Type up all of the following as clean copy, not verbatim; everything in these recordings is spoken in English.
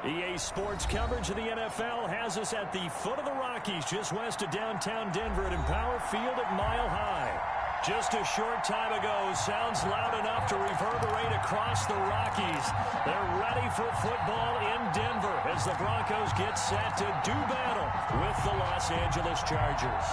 EA Sports coverage of the NFL has us at the foot of the Rockies, just west of downtown Denver at Empower Field at Mile High. Just a short time ago, sounds loud enough to reverberate across the Rockies. They're ready for football in Denver as the Broncos get set to do battle with the Los Angeles Chargers.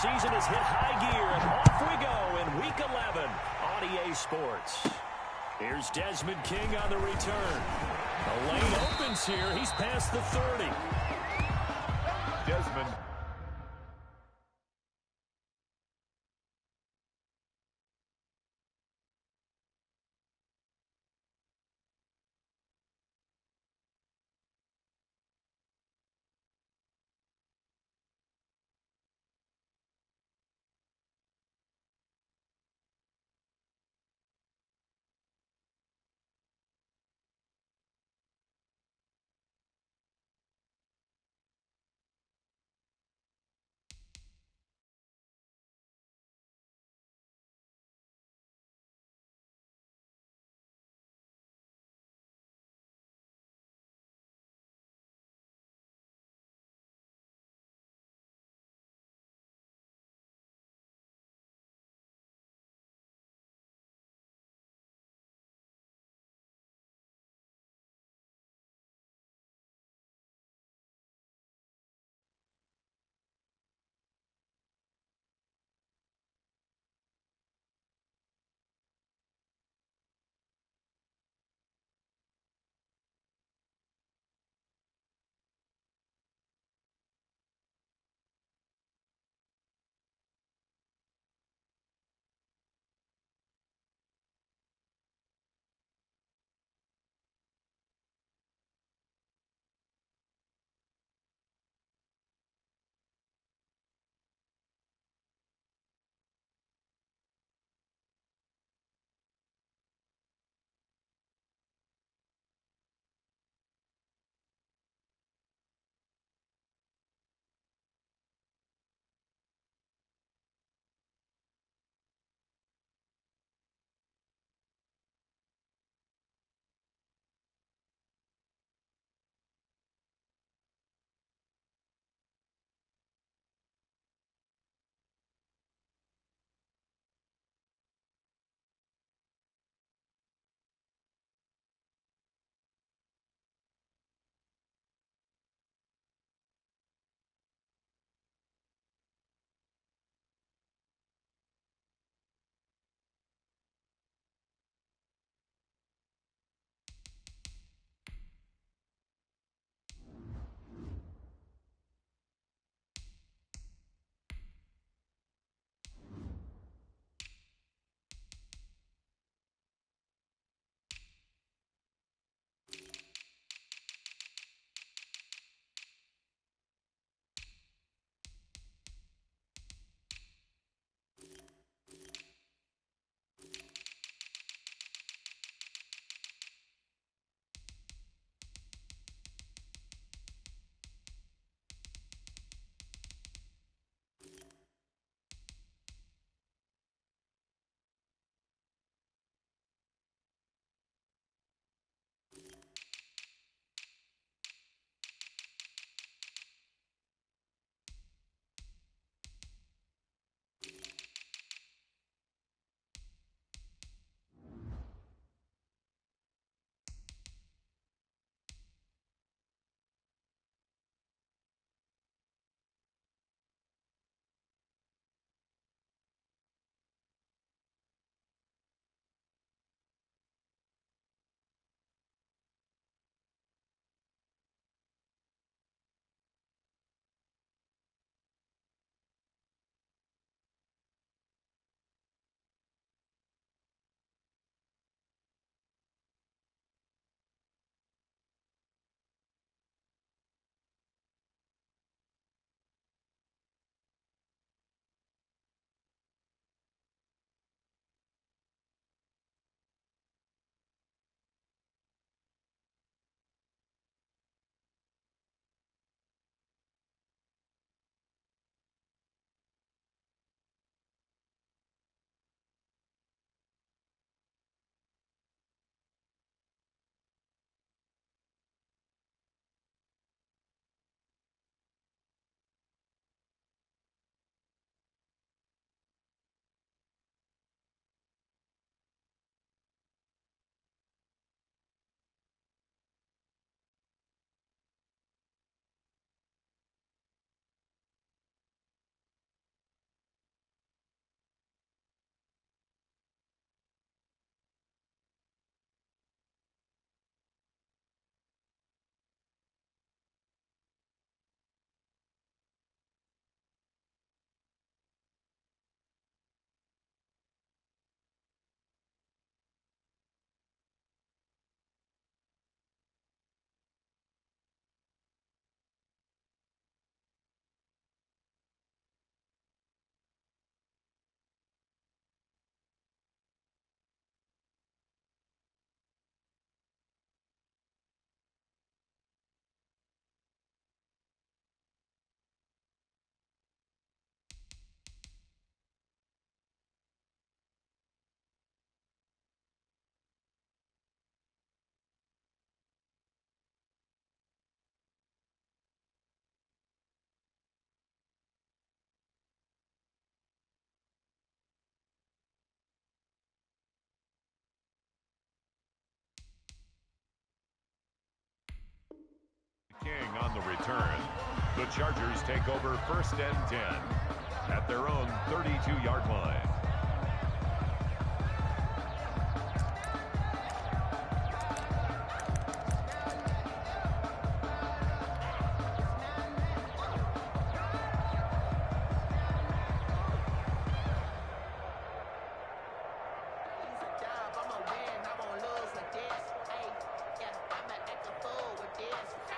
Season has hit high gear, and off we go in Week 11 on EA Sports. Here's Desmond King on the return. The lane opens here. He's past the 30. Desmond. The Chargers take over 1st and 10 at their own 32-yard line.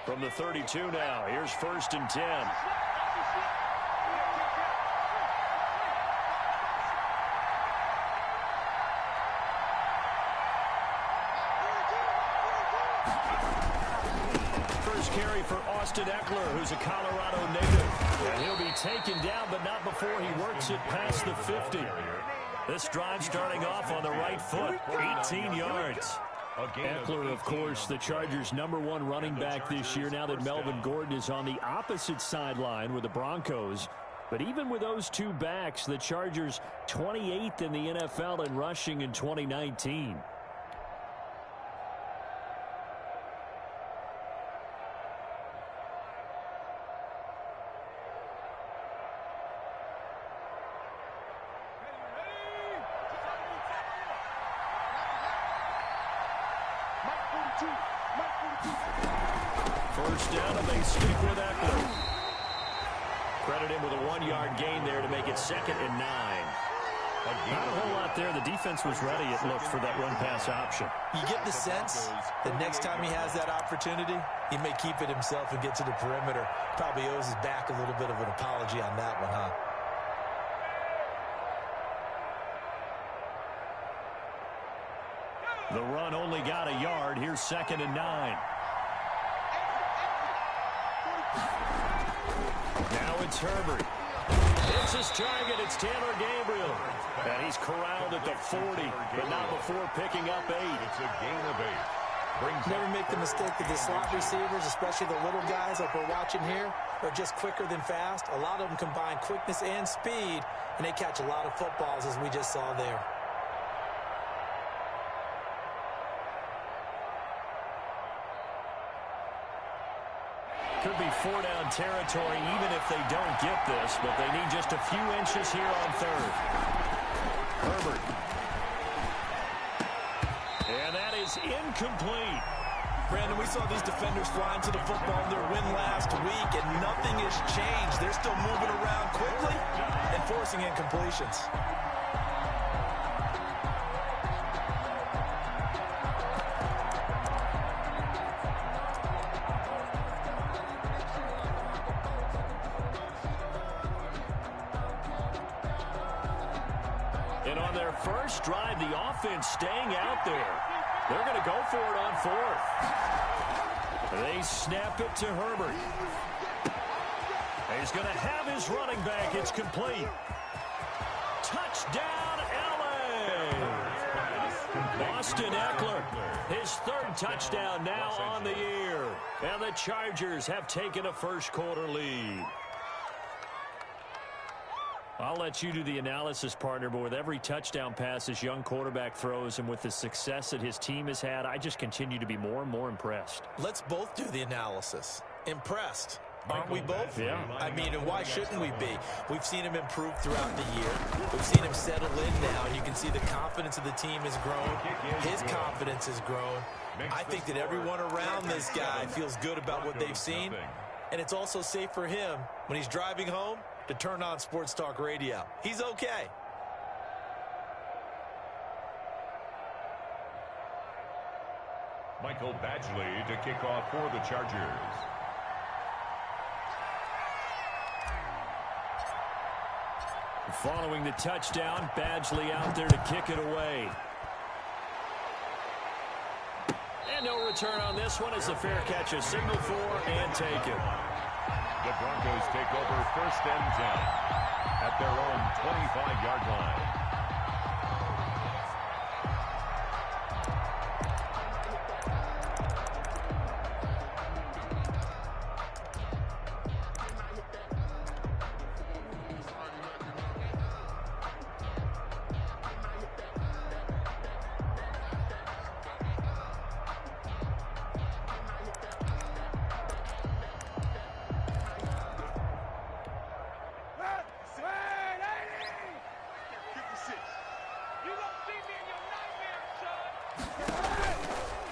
From the 32 now, here's 1st and 10. First carry for Austin Eckler, who's a Colorado native. And he'll be taken down, but not before he works it past the 50. This drive starting off on the right foot, 18 yards. Eckler, of course, the Chargers' #1 running back this year, now that Melvin Gordon is on the opposite sideline with the Broncos. But even with those two backs, the Chargers 28th in the NFL in rushing in 2019. First down, and they stick with Eckler. Credit him with a 1-yard gain there to make it 2nd and 9. Not a whole lot there. The defense was ready, it looked, for that run-pass option. You get the sense that next time he has that opportunity, he may keep it himself and get to the perimeter. Probably owes his back a little bit of an apology on that one, huh? The run only got a yard. Here's 2nd and 9. Now it's Herbert. It's his target. It's Taylor Gabriel. And he's corralled at the 40, but not before picking up 8. It's a gain of 8. Never make the mistake that the slot receivers, especially the little guys like we're watching here, are just quicker than fast. A lot of them combine quickness and speed, and they catch a lot of footballs, as we just saw there. Could be 4-down territory even if they don't get this, but they need just a few inches here on 3rd. Herbert. And that is incomplete. Brandon, we saw these defenders flying to the football in their win last week, and nothing has changed. They're still moving around quickly and forcing incompletions. And on their first drive, the offense staying out there. They're going to go for it on 4th. They snap it to Herbert. He's going to have his running back. It's complete. Touchdown, L.A. Austin Eckler, his 3rd touchdown now on the year. And the Chargers have taken a first-quarter lead. I'll let you do the analysis, partner, but with every touchdown pass his young quarterback throws and with the success that his team has had, I just continue to be more and more impressed. Let's both do the analysis. Impressed. Aren't we both? Yeah. I mean, and why shouldn't we be? We've seen him improve throughout the year. We've seen him settle in now. You can see the confidence of the team has grown. His confidence has grown. I think that everyone around this guy feels good about what they've seen. And it's also safe for him when he's driving home to turn on Sports Talk Radio. He's okay. Michael Badgley to kick off for the Chargers. Following the touchdown, Badgley out there to kick it away. And no return on this one as the fair catch is signaled for and taken. The Broncos take over 1st and 10 at their own 25-yard line.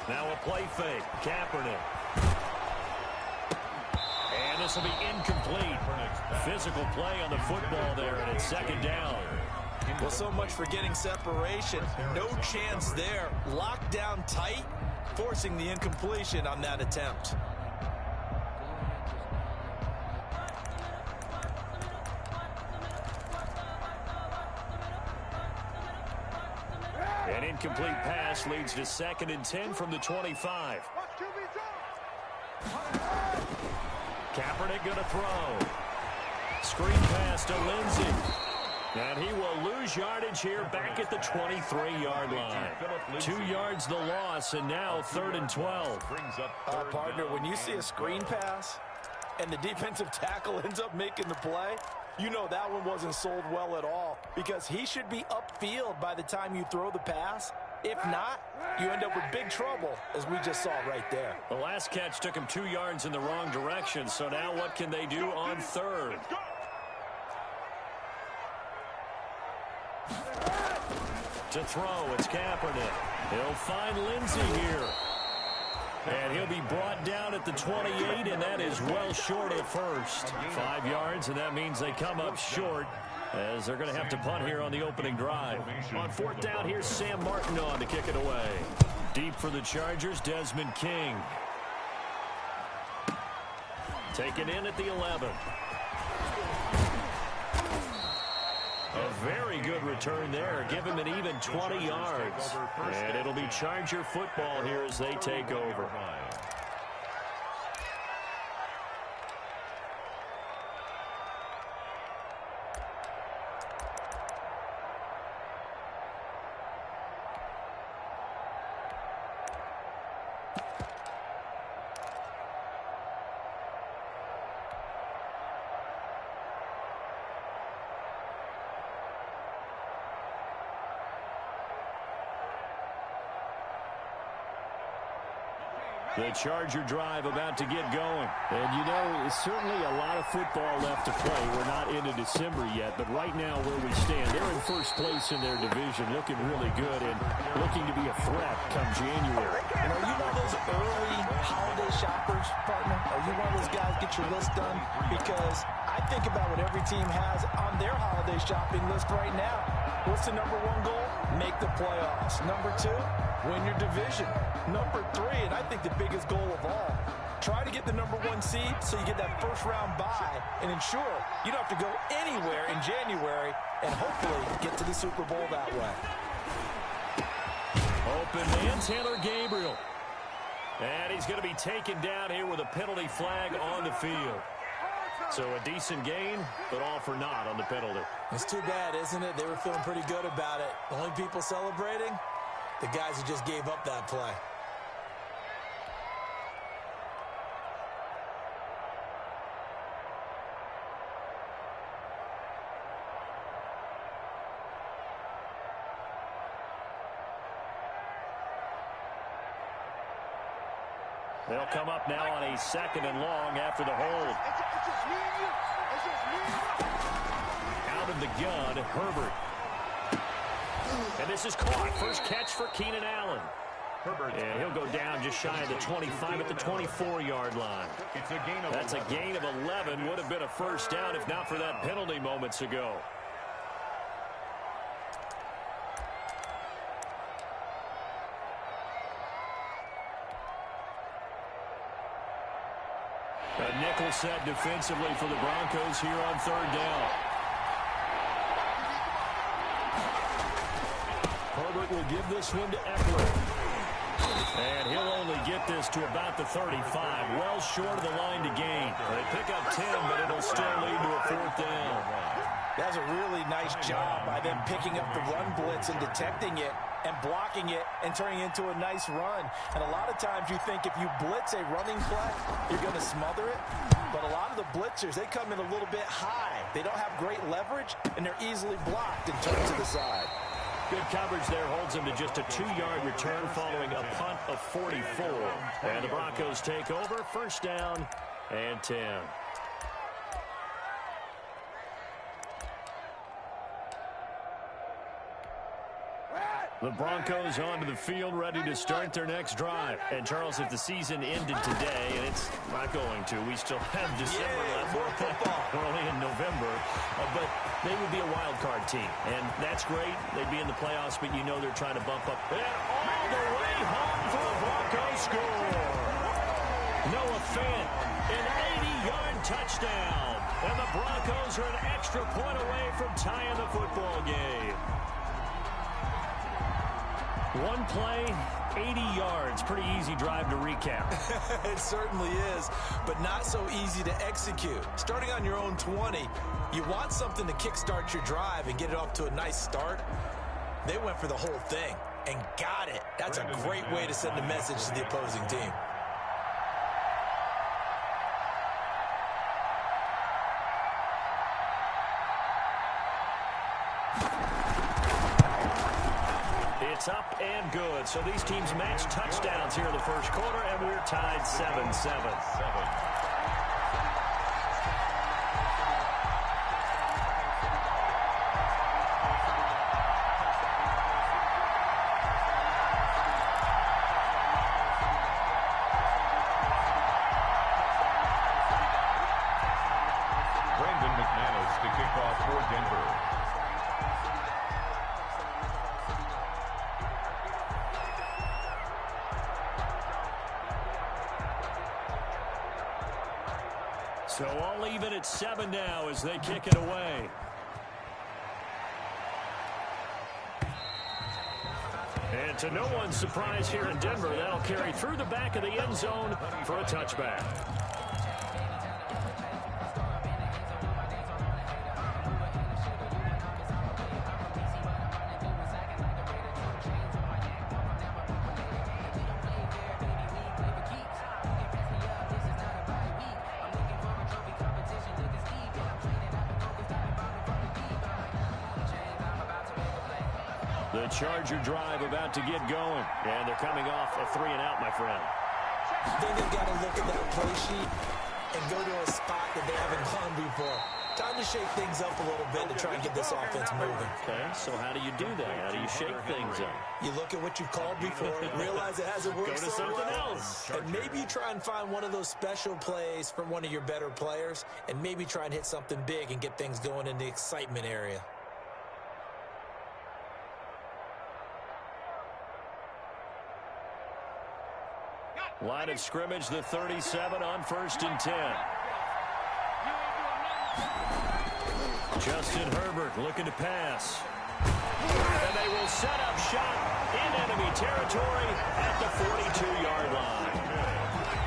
Now a play fake. Kaepernick. And this will be incomplete. Physical play on the football there, and it's second down. Well, so much for getting separation. No chance there. Locked down tight, forcing the incompletion on that attempt. An incomplete pass leads to 2nd and 10 from the 25. Kaepernick going to throw. Screen pass to Lindsey. And he will lose yardage here back at the 23-yard line. 2 yards the loss, and now 3rd and 12. Partner, when you see a screen pass and the defensive tackle ends up making the play, you know that one wasn't sold well at all, because he should be upfield by the time you throw the pass. If not, you end up with big trouble, as we just saw right there. The last catch took him 2 yards in the wrong direction, so now what can they do on 3rd? To throw, it's Kaepernick. He'll find Lindsey here. And he'll be brought down at the 28, and that is well short of the first. 5 yards, and that means they come up short, as they're going to have to punt here on the opening drive. On 4th down, here's Sam Martin on to kick it away. Deep for the Chargers, Desmond King. Taken in at the 11. A very good return there. Give him an even 20 yards. And it'll be Charger football here as they take over. The Charger drive about to get going. And, you know, it's certainly a lot of football left to play. We're not into December yet, but right now where we stand, they're in first place in their division, looking really good and looking to be a threat come January. And are you one of those early holiday shoppers, partner? Are you one of those guys get your list done? Because I think about what every team has on their holiday shopping list right now. What's the number 1 goal? Make the playoffs. Number 2, win your division. Number 3, and I think the biggest goal of all, try to get the number 1 seed so you get that first-round bye and ensure you don't have to go anywhere in January and hopefully get to the Super Bowl that way. Open man, Taylor Gabriel. And he's going to be taken down here with a penalty flag on the field. So a decent gain, but all for naught on the penalty. It's too bad, isn't it? They were feeling pretty good about it. The only people celebrating, the guys who just gave up that play. They'll come up now on a 2nd and long after the hold. Out of the gun, Herbert. And this is caught. First catch for Keenan Allen. And he'll go down just shy of the 25 at the 24-yard line. That's a gain of 11. Would have been a first down if not for that penalty moments ago. A nickel set defensively for the Broncos here on 3rd down. Herbert will give this one to Eckler. And he'll only get this to about the 35, well short of the line to gain. They pick up 10, but it'll still lead to a 4th down. That's a really nice job by them picking up the run blitz and detecting it and blocking it and turning it into a nice run. And a lot of times you think if you blitz a running play, you're going to smother it. But a lot of the blitzers, they come in a little bit high. They don't have great leverage, and they're easily blocked and turned to the side. Good coverage there holds him to just a 2-yard return following a punt of 44. And the Broncos take over, 1st down and 10. The Broncos onto the field, ready to start their next drive. And, Charles, if the season ended today, and it's not going to, we still have December left. We're only in November. But they would be a wild card team. And that's great. They'd be in the playoffs, but you know they're trying to bump up. And all the way home for a Broncos score. Noah Fant, an 80-yard touchdown. And the Broncos are an extra point away from tying the football game. One play, 80 yards. Pretty easy drive to recap. It certainly is, but not so easy to execute. Starting on your own 20, you want something to kickstart your drive and get it off to a nice start. They went for the whole thing and got it. That's a great way to send a message to the opposing team. It's up and good. So these teams match touchdowns here in the first quarter, and we're tied 7-7. To kick off for Denver. So all even at 7 now as they kick it away. And to no one's surprise here in Denver, that'll carry through the back of the end zone for a touchback. The Charger drive about to get going. And they're coming off a 3-and-out, my friend. Then they've got to look at that play sheet and go to a spot that they haven't gone before. Time to shake things up a little bit to try and get this offense moving. Okay, so how do you do that? How do you shake things up? You look at what you've called before, realize it hasn't worked Go to so something well, else. and maybe you try and find one of those special plays from one of your better players, and maybe try and hit something big and get things going in the excitement area. Line of scrimmage, the 37 on 1st and 10. Justin Herbert looking to pass. And they will set up shop in enemy territory at the 42-yard line.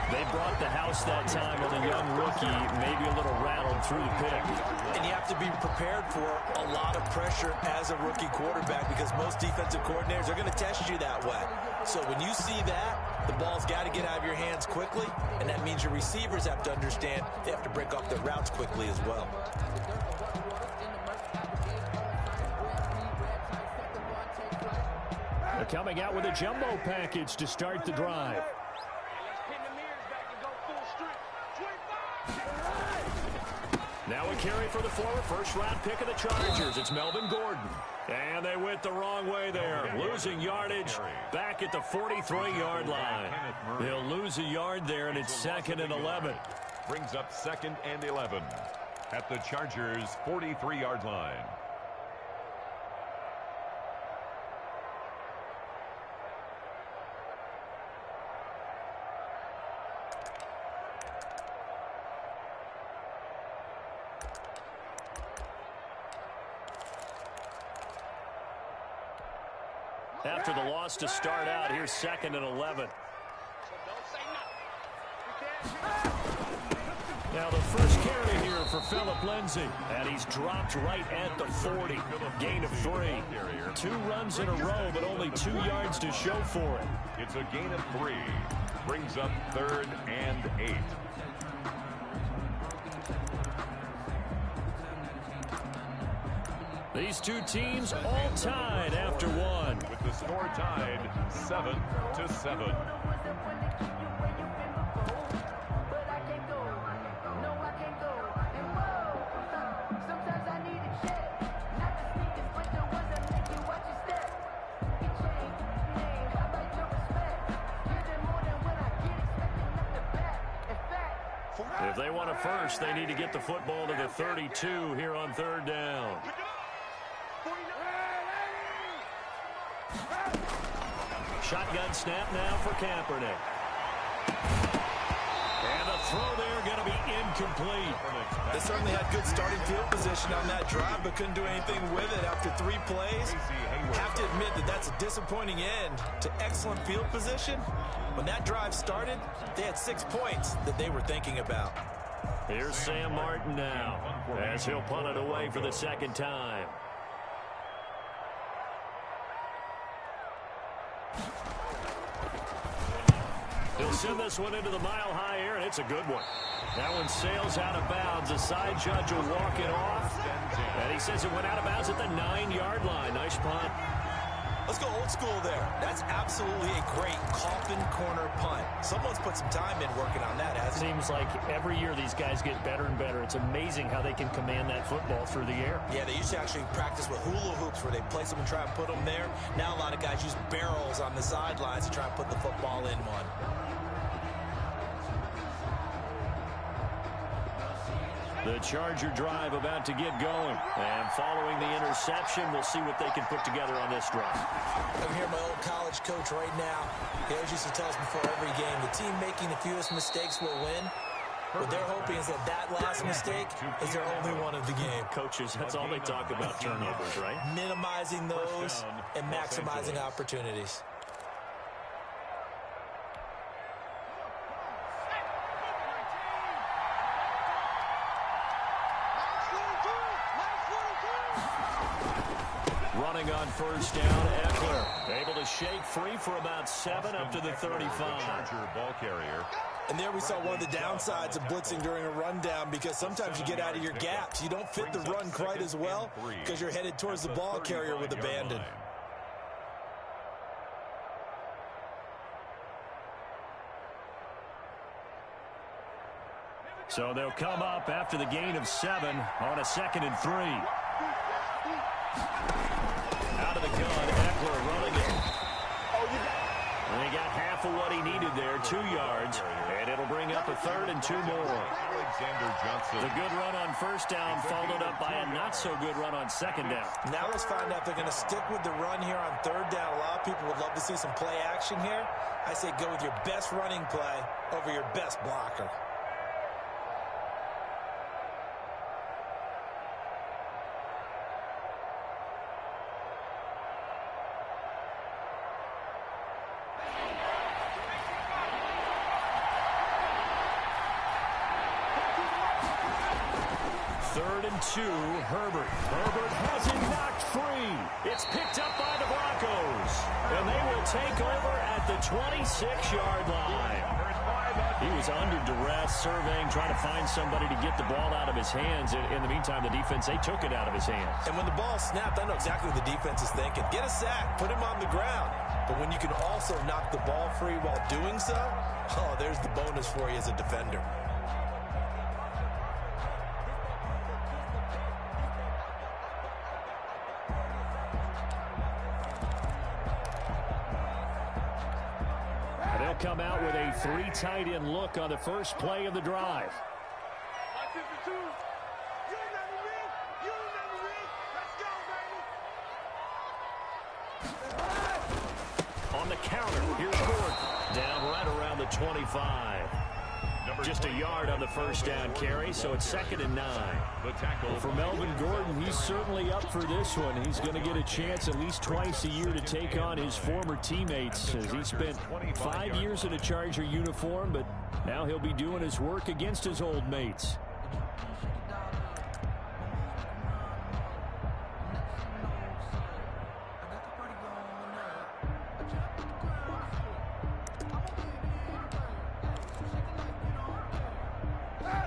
They brought the house that time on a young rookie, maybe a little rattled through the pick. And you have to be prepared for a lot of pressure as a rookie quarterback because most defensive coordinators are going to test you that way. So when you see that, the ball's got to get out of your hands quickly, and that means your receivers have to understand they have to break off their routes quickly as well. They're coming out with a jumbo package to start the drive. Now a carry for the former first-round pick of the Chargers. It's Melvin Gordon. And they went the wrong way there. Losing yardage back at the 43-yard line. They'll lose a yard there, and it's 2nd and 11. Brings up 2nd and 11 at the Chargers' 43-yard line. After the loss to start out, here's 2nd and 11. Now the first carry here for Phillip Lindsay. And he's dropped right at the 40. Gain of 3. 2 runs in a row, but only 2 yards to show for it. It's a gain of 3. Brings up 3rd and 8. These two teams all tied after one. With the score tied 7-7. If they want a first, they need to get the football to the 32 here on third down. Shotgun snap now for Kaepernick. And the throw there going to be incomplete. They certainly had good starting field position on that drive, but couldn't do anything with it after 3 plays. Have to admit that that's a disappointing end to excellent field position. When that drive started, they had 6 points that they were thinking about. Here's Sam Martin now as he'll punt it away for the second time. He'll send this one into the mile-high air, and it's a good one. That one sails out of bounds. The side judge will walk it off. And he says it went out of bounds at the 9-yard line. Nice punt. Let's go old school there. That's absolutely a great coffin corner punt. Someone's put some time in working on that, hasn't it? Seems like every year these guys get better and better. It's amazing how they can command that football through the air. Yeah, they used to actually practice with hula hoops where they place them and try and put them there. Now a lot of guys use barrels on the sidelines to try and put the football in one. The Charger drive about to get going. And following the interception, we'll see what they can put together on this drive. I'm here, my old college coach right now. He always used to tell us before every game, the team making the fewest mistakes will win. What they're hoping is that that last mistake is their only one of the game. Coaches, that's all they talk about, turnovers, right? Minimizing those and maximizing opportunities. Running on first down, Eckler able to shake free for about 7 up to the 35. Charger ball carrier. And there we saw one of the downsides of blitzing during a rundown, because sometimes you get out of your gaps. You don't fit the run quite as well because you're headed towards the ball carrier with abandon. So they'll come up after the gain of 7 on a 2nd and 3. Out of the gun, Eckler running it. And he got half of what he needed there, 2 yards. And it'll bring up a 3rd and 2 more. The good run on first down followed up by a not-so-good run on 2nd down. Now let's find out if they're going to stick with the run here on 3rd down. A lot of people would love to see some play action here. I say go with your best running play over your best blocker. Herbert. Herbert has it knocked free. It's picked up by the Broncos. And they will take over at the 26-yard line. He was under duress, surveying, trying to find somebody to get the ball out of his hands. In the meantime, the defense, they took it out of his hands. And when the ball snapped, I know exactly what the defense is thinking. Get a sack, put him on the ground. But when you can also knock the ball free while doing so, oh, there's the bonus for you as a defender. Come out with a 3 tight end look on the first play of the drive. On the counter, here's Gordon. Down right around the 25. Just a yard on the first down carry, so it's 2nd and 9. Well, for Melvin Gordon, he's certainly up for this one. He's going to get a chance at least twice a year to take on his former teammates, as he spent 5 years in a Charger uniform, but now he'll be doing his work against his old mates.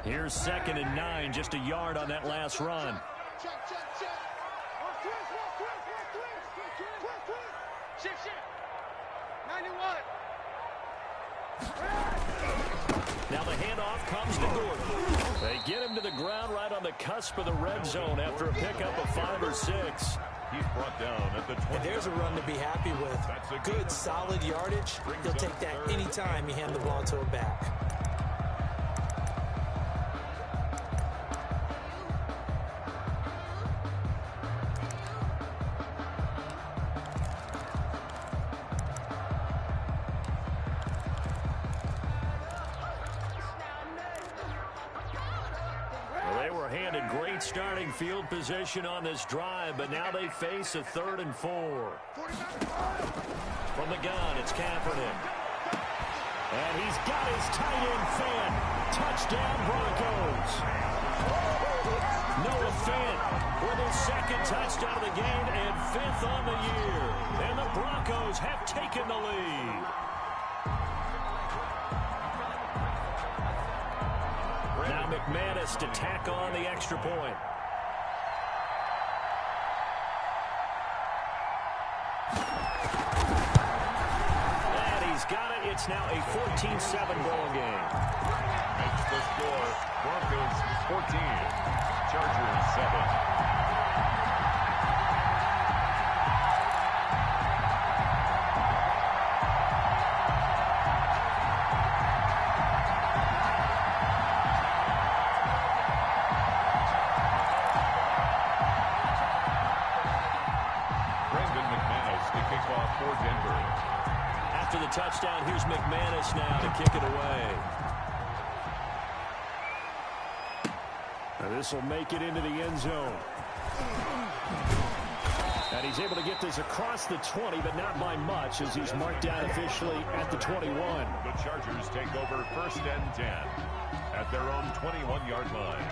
Here's 2nd and 9, just a yard on that last run. Now the handoff comes to Gordon. They get him to the ground right on the cusp of the red zone after a pickup of 5 or 6. He's brought down at the 20. And there's a run to be happy with. Good, solid yardage. He'll take that anytime you hand the ball to a back. landed great starting field position on this drive, but now they face a 3rd and 4. From the gun, it's Kaepernick. And he's got his tight end fan. Touchdown, Broncos. Noah Fant with his 2nd touchdown of the game and 5th on the year. And the Broncos have taken the lead. Now McManus to tack on the extra point. And he's got it. It's now a 14-7 ball game. Makes the score. Broncos 14. Chargers 7. After the touchdown, here's McManus now to kick it away. This will make it into the end zone. And he's able to get this across the 20, but not by much, as he's marked down officially at the 21. The Chargers take over 1st and 10 at their own 21-yard line.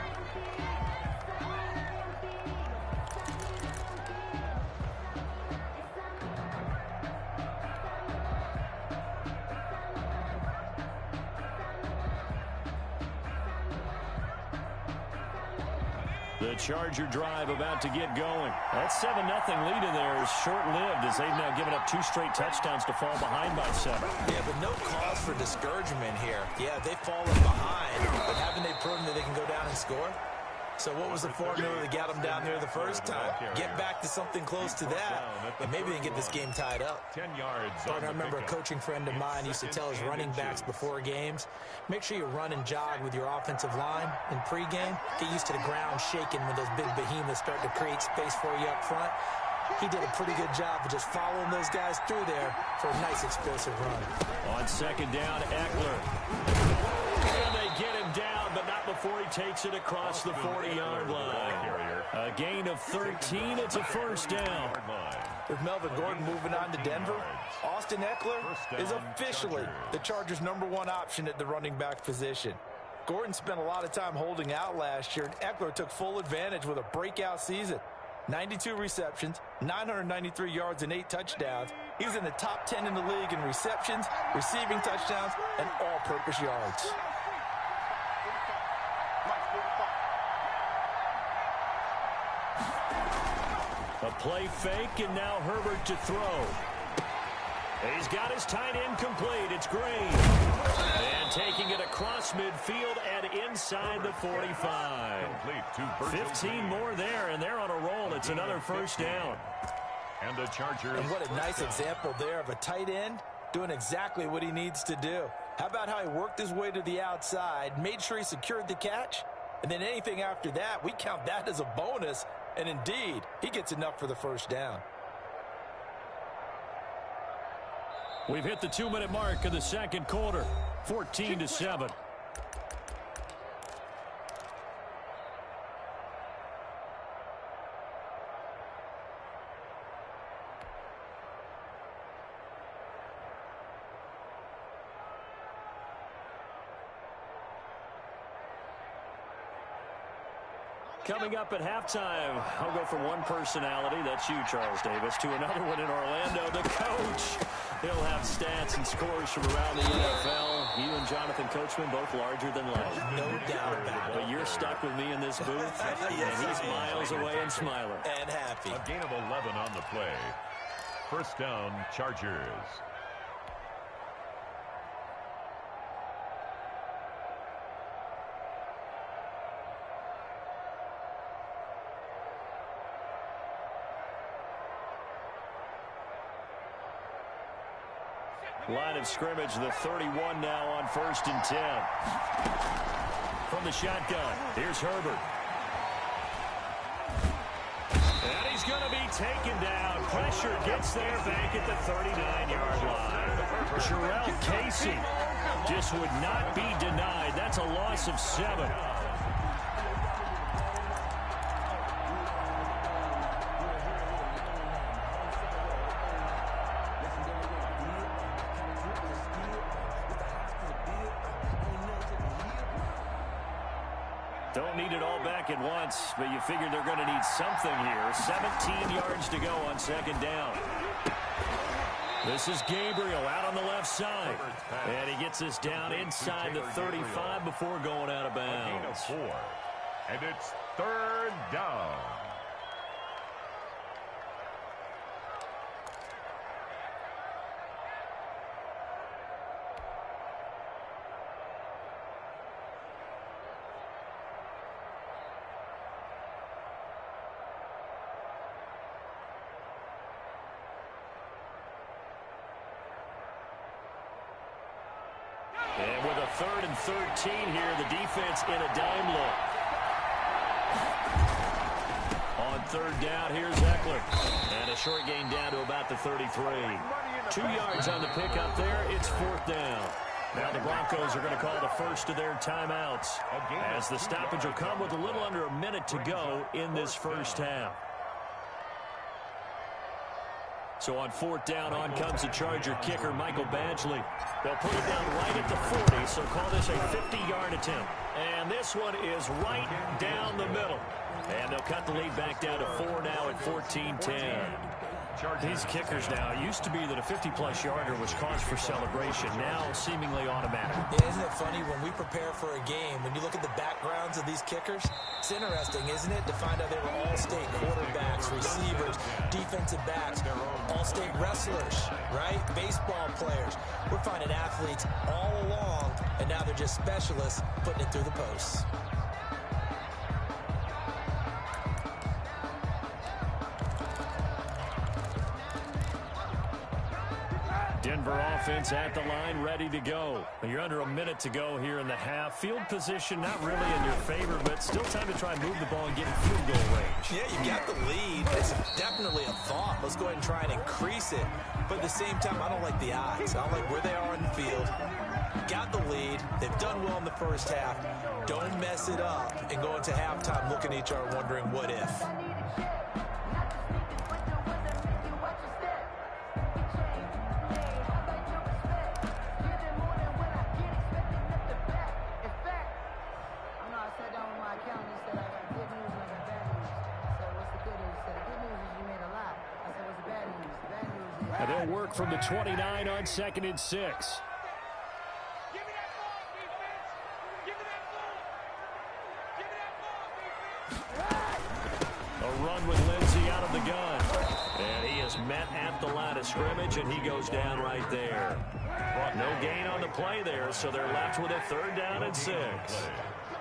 The Charger drive about to get going. That 7-0 lead in there is short-lived as they've now given up 2 straight touchdowns to fall behind by 7. Yeah, but no cause for discouragement here. Yeah, they've fallen behind, but haven't they proven that they can go down and score? So what was the formula that got them down there the first time? Get back to something close to that, and maybe they can get this game tied up. 10 yards. I remember a coaching friend of mine used to tell his running backs before games, make sure you run and jog with your offensive line in pregame. Get used to the ground shaking when those big behemoths start to create space for you up front. He did a pretty good job of just following those guys through there for a nice explosive run. On 2nd down, Eckler. And they get him down, but not before he takes it across the 40-yard line. A gain of 13. It's a 1st down. With Melvin Gordon moving on to Denver, Austin Eckler is officially the Chargers' #1 option at the running back position. Gordon spent a lot of time holding out last year, and Eckler took full advantage with a breakout season. 92 receptions, 993 yards, and 8 touchdowns. He's in the top 10 in the league in receptions, receiving touchdowns, and all-purpose yards. A play fake, and now Herbert to throw. He's got his tight end complete. It's Green. And taking it across midfield and inside the 45. 15 more there, and they're on a roll. It's another 1st down. And the Chargers. And what a nice example there of a tight end doing exactly what he needs to do. How about how he worked his way to the outside, made sure he secured the catch, and then anything after that, we count that as a bonus. And indeed, he gets enough for the 1st down. We've hit the 2-minute mark of the 2nd quarter. 14-7. Coming up at halftime, I'll go from one personality, that's you, Charles Davis, to another one in Orlando, the coach. He'll have stats and scores from around the NFL. You and Jonathan Coachman, both larger than life. No doubt about it. But you're stuck with me in this booth, and he's miles away and smiling. And happy. A gain of 11 on the play. 1st down, Chargers. Line of scrimmage, the 31 now on 1st and 10. From the shotgun, here's Herbert. And he's going to be taken down. Pressure gets there back at the 39-yard line. Jarrell Casey just would not be denied. That's a loss of 7. Don't need it all back at once, but you figure they're going to need something here. 17 yards to go on second down. This is Gabriel out on the left side. And he gets us down inside the 35 before going out of bounds. 4. And it's third down. And with a 3rd and 13 here, the defense in a dime look. On third down, here's Eckler. And a short gain down to about the 33. 2 yards on the pickup there. It's 4th down. Now the Broncos are going to call the first of their timeouts, as the stoppage will come with a little under a minute to go in this first half. So on 4th down, on comes the Charger kicker, Michael Badgley. They'll put it down right at the 40, so call this a 50-yard attempt. And this one is right down the middle. And they'll cut the lead back down to 4 now at 14-10. These kickers now, it used to be that a 50-plus yarder was cause for celebration, now seemingly automatic. Yeah, isn't it funny when we prepare for a game, when you look at the backgrounds of these kickers, it's interesting, isn't it, to find out they were all-state quarterbacks, receivers, defensive backs, all-state wrestlers, right? Baseball players. We're finding athletes all along, and now they're just specialists putting it through the posts. Denver offense at the line, ready to go. You're under a minute to go here in the half. Field position not really in your favor, but still time to try and move the ball and get in field goal range. Yeah, you got the lead. It's definitely a thought. Let's go ahead and try and increase it. But at the same time, I don't like the odds. I don't like where they are in the field. Got the lead. They've done well in the first half. Don't mess it up and go into halftime looking at each other wondering what if. They'll work from the 29 on 2nd and 6. A run with Lindsey out of the gun. And he is met at the line of scrimmage, and he goes down right there. No gain on the play there, so they're left with a 3rd down and 6.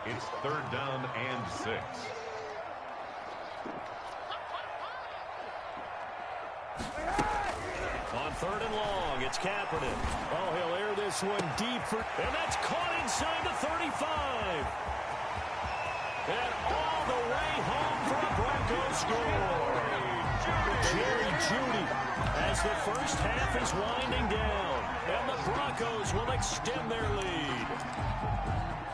It's 3rd down and 6. On 3rd and long, it's Kaepernick. Oh, he'll air this one deep for, and that's caught inside the 35. And all the way home for a Broncos score. Jerry Jeudy as the first half is winding down, and the Broncos will extend their lead.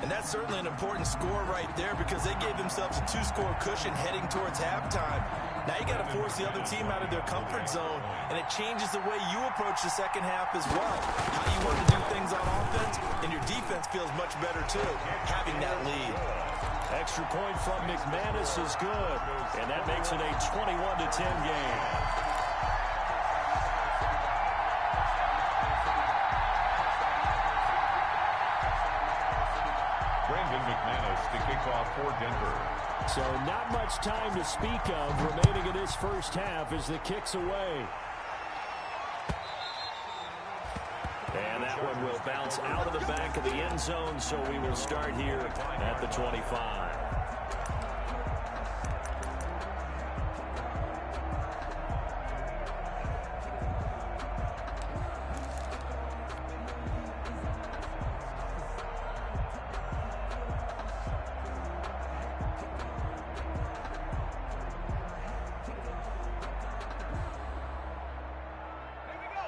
And that's certainly an important score right there because they gave themselves a 2-score cushion heading towards halftime. Now you got to force the other team out of their comfort zone, and it changes the way you approach the second half as well. How you want to do things on offense, and your defense feels much better too, having that lead. Extra point from McManus is good, and that makes it a 21-10 game. McManus to kick off for Denver. So not much time to speak of remaining in this first half as the kick's away. And that one will bounce out of the back of the end zone, so we will start here at the 25.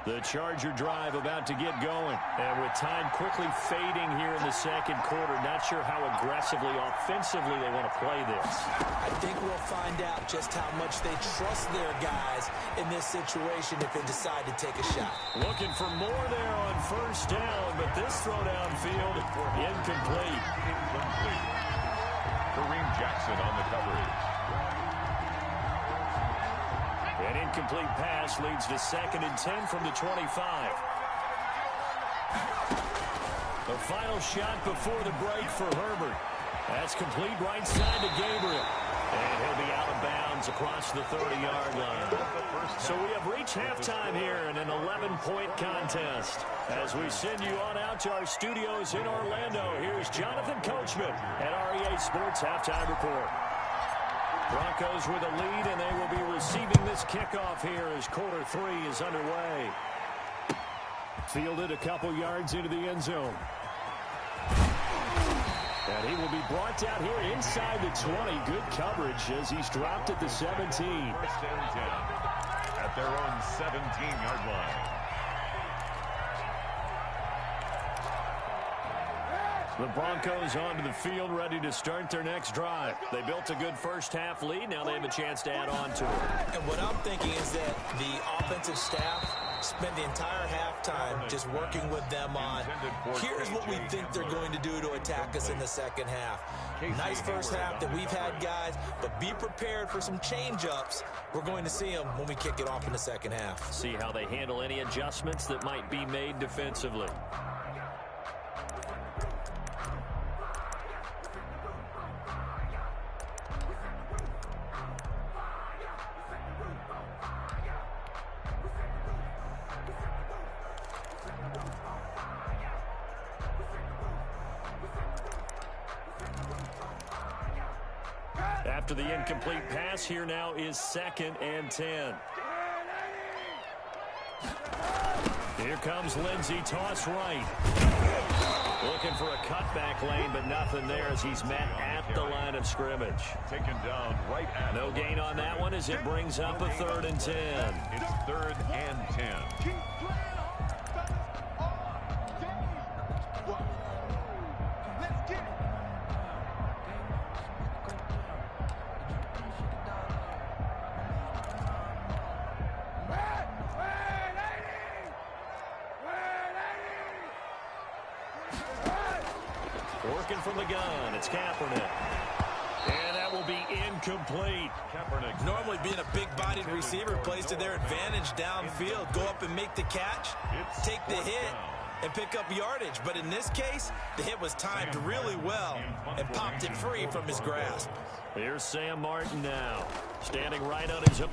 The Charger drive about to get going. And with time quickly fading here in the second quarter, not sure how aggressively, offensively they want to play this. I think we'll find out just how much they trust their guys in this situation if they decide to take a shot. Looking for more there on first down, but this throw downfield incomplete. Kareem Jackson on the coverage. An incomplete pass leads to 2nd and 10 from the 25. The final shot before the break for Herbert. That's complete right side to Gabriel. And he'll be out of bounds across the 30-yard line. So we have reached halftime here in an 11-point contest. As we send you on out to our studios in Orlando, here's Jonathan Coachman at REA Sports Halftime Report. Broncos with a lead, and they will be receiving this kickoff here as quarter 3 is underway. Fielded a couple yards into the end zone. And he will be brought down here inside the 20. Good coverage as he's dropped at the 17. 1st and 10 at their own 17-yard line. The Broncos onto the field, ready to start their next drive. They built a good first-half lead. Now they have a chance to add on to it. And what I'm thinking is that the offensive staff spent the entire halftime just working with them on, here's what we think they're going to do to attack us in the second half. Nice first half that we've had, guys, but be prepared for some change-ups. We're going to see them when we kick it off in the second half. See how they handle any adjustments that might be made defensively. After the incomplete pass, here now is 2nd and 10. Here comes Lindsey, toss right. Looking for a cutback lane, but nothing there as he's met at the line of scrimmage. Taken down right at no gain on that one as it brings up a 3rd and 10. It's 3rd and 10. Working from the gun, it's Kaepernick. And that will be incomplete. Kaepernick, normally being a big-bodied receiver, plays to their advantage downfield. Go up and make the catch, take the hit, and pick up yardage. But in this case, the hit was timed really well and popped it free from his grasp. Here's Sam Martin now, standing right on his own.